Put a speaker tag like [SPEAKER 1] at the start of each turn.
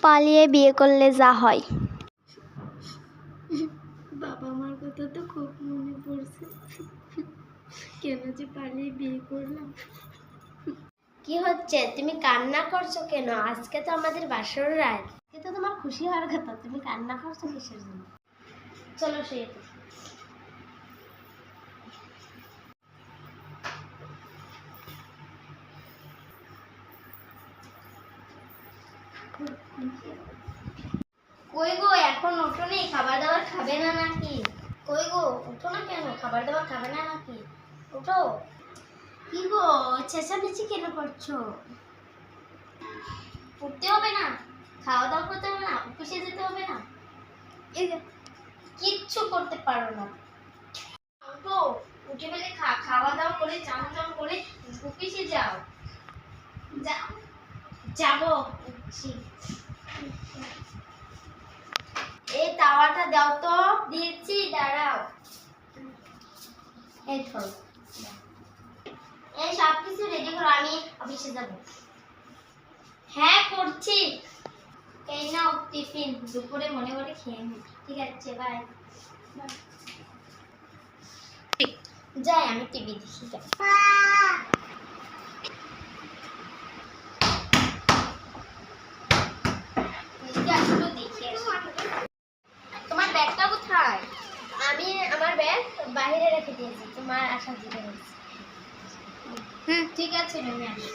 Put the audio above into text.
[SPEAKER 1] পালিয়ে বিয়ে করলে যা হয়।
[SPEAKER 2] বাবা মার কথা তো খুব মনে পড়ছে, কেন যে পালিয়ে বিয়ে করলাম।
[SPEAKER 1] কি হচ্ছে, তুমি কান্না করছো কেন? আজকে তো আমাদের বাসর রাত, আজকে তো তোমার খুশি হওয়ার কথা, তুমি কান্না করছো কিসের জন্য? চলো শুয়ে পড়ো। কই গো, এখন ওঠো নি? খাবার দাবার খাবে না নাকি? কই গো, ওঠো না কেন? খাবার দাবার খাবে না নাকি? ওঠো। কি গো, চেঁচামেচি কেন করছো? উঠতে হবে না? খাওয়া দাওয়া করতে হবে না? অফিসে যেতে হবে না? কিচ্ছু করতে পারো না। ওঠো, উঠে ফেলে খাওয়া দাওয়া করে চান টান করে অফিসে যাও। যাবো, উঠছি। এই তাওয়াটা দাও তো। দিচ্ছি, দাঁড়াও। এই ধরো, এই সব কিছু রেডি করো, আমি অফিসে যাব। হ্যাঁ করছি। এই নাও টিফিন, দুপুরে মনে করে খেয়ে নি। ঠিক আছে, বাই। যাই, আমি টিভি দেখি। তোমার ব্যাগটা কোথায়? আমি আমার ব্যাগ বাইরে রেখে দিয়েছি, তোমার আসা দিতে হয়েছে। ঠিক আছে, নেমে আসো।